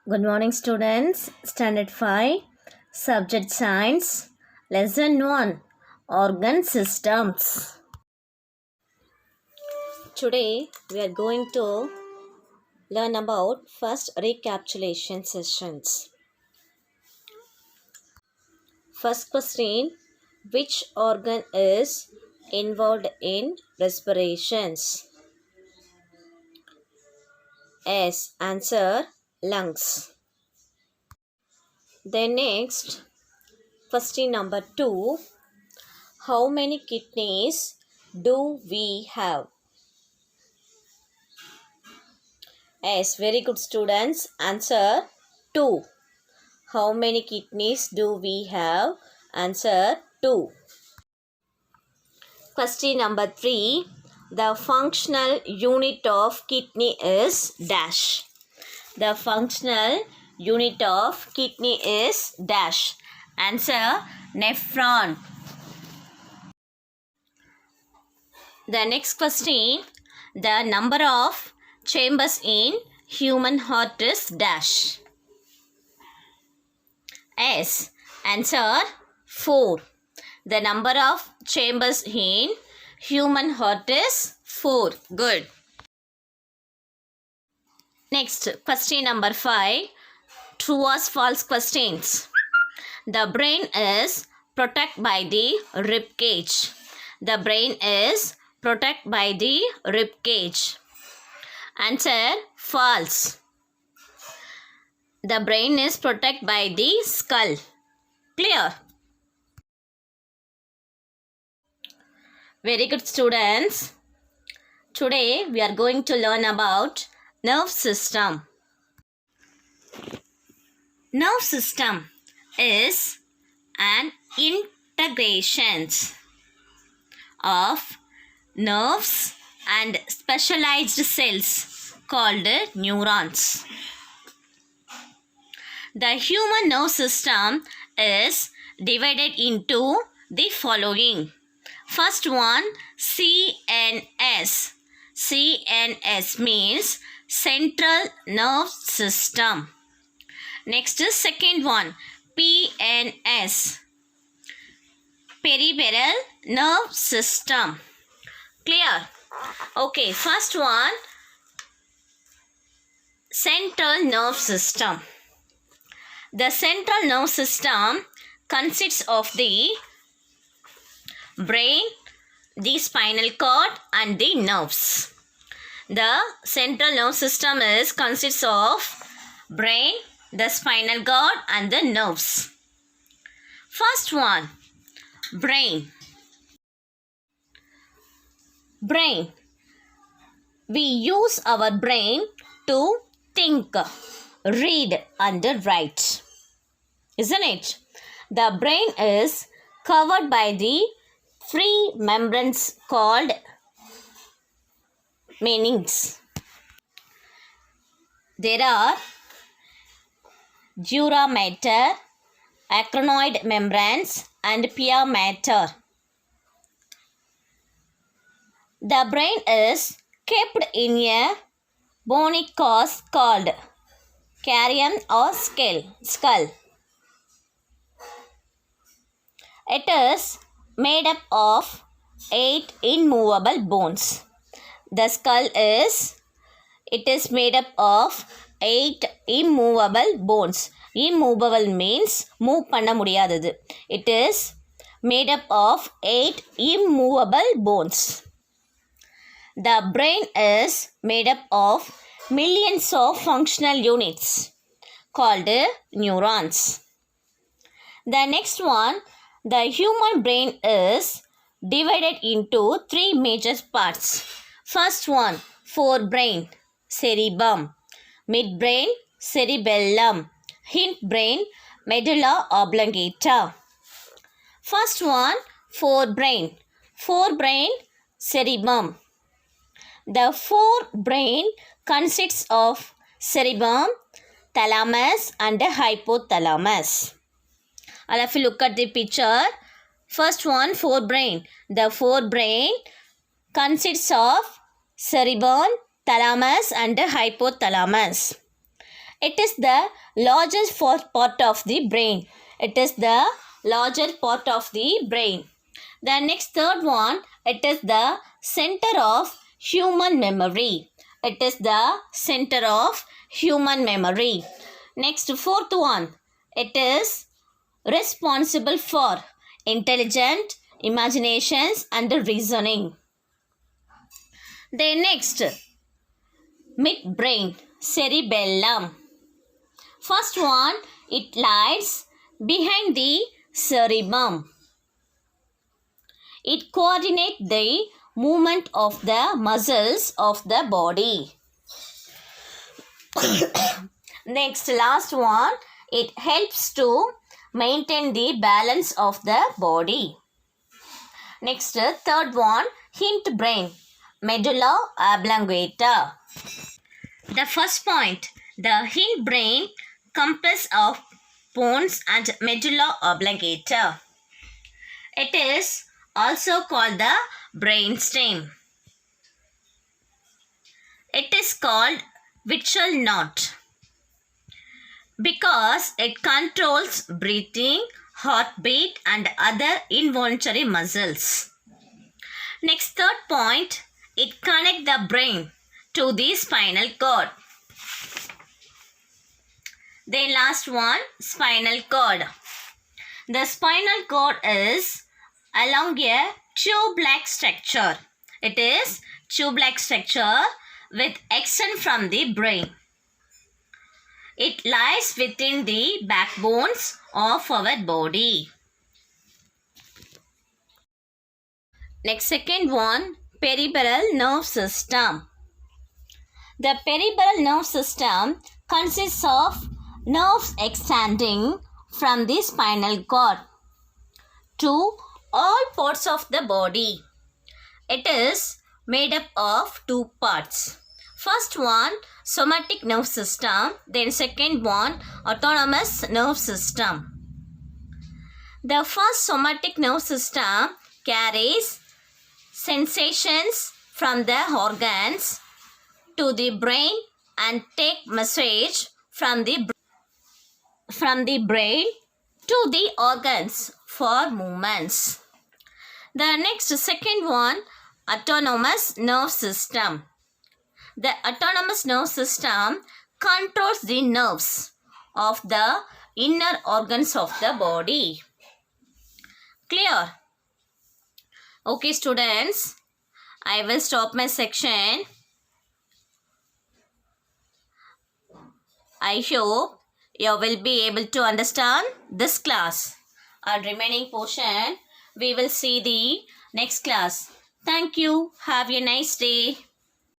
Good morning, students. Standard 5, Subject Science, Lesson 1, Organ Systems. Today, we are going to learn about first recapitulation sessions. First question, which organ is involved in respirations? S. Answer, lungs. Then next, question number 2, how many kidneys do we have? Yes, very good students. Answer 2. How many kidneys do we have? Answer 2. Question number 3. The functional unit of kidney is dash. The functional unit of kidney is dash. Answer nephron. The next question. The number of chambers in human heart is dash. S. Answer 4. The number of chambers in human heart is 4. Good. Next, question number 5. True or false questions. The brain is protected by the rib cage. The brain is protected by the rib cage. Answer false. The brain is protected by the skull. Clear? Very good, students. Today we are going to learn about nerve system. Nerve system is an integration of nerves and specialized cells called neurons. The human nerve system is divided into the following. First one, CNS. CNS means central nerve system. Next is second one, PNS. Peripheral nerve system. Clear? Okay, first one, central nerve system. The central nerve system consists of the brain, the spinal cord and the nerves. The central nerve system consists of brain, the spinal cord and the nerves. First one, brain. Brain. We use our brain to think, read and write. Isn't it? The brain is covered by the free membranes called meninges. There are dura mater, acronoid membranes and pia mater. The brain is kept in a bony cast called carium or skull. It is made up of 8 immovable bones. The skull is made up of 8 immovable bones. Immovable means move பண்ண முடியாதது. It is made up of 8 immovable bones. The brain is made up of millions of functional units called neurons. The next one, the human brain is divided into 3 major parts. First one, forebrain, cerebrum. Midbrain, cerebellum. Hindbrain, medulla oblongata. First one, forebrain. Forebrain, cerebrum. The forebrain consists of cerebrum, thalamus and hypothalamus. I'll have to look at the picture. First one, forebrain. The forebrain consists of cerebrum, thalamus and hypothalamus. It is the largest part of the brain. It is the largest part of the brain. The next third one, it is the center of human memory. It is the center of human memory. Next fourth one, it is responsible for intelligent imaginations and reasoning. Then next, midbrain, cerebellum. First one, it lies behind the cerebrum. It coordinates the movement of the muscles of the body. Next, last one, it helps to maintain the balance of the body. Next, third one, hindbrain, medulla oblongata. The first point, the hindbrain consists of bones and medulla oblongata. It is also called the brainstem. It is called visual knot because it controls breathing, heartbeat and other involuntary muscles. Next, third point, it connects the brain to the spinal cord. Then last one, spinal cord. The spinal cord is along a tube-like structure. It is tube-like structure with extent from the brain. It lies within the backbones of our body. Next, second one, peripheral nerve system. The peripheral nerve system consists of nerves extending from the spinal cord to all parts of the body. It is made up of two parts. First one, somatic nerve system. Then second one, autonomous nerve system. The first somatic nerve system carries sensations from the organs to the brain and take message from the brain to the organs for movements. The next second one, autonomous nerve system. The autonomous nerve system controls the nerves of the inner organs of the body. Clear? Okay, students, I will stop my section. I hope you will be able to understand this class. Our remaining portion, we will see the next class. Thank you. Have a nice day.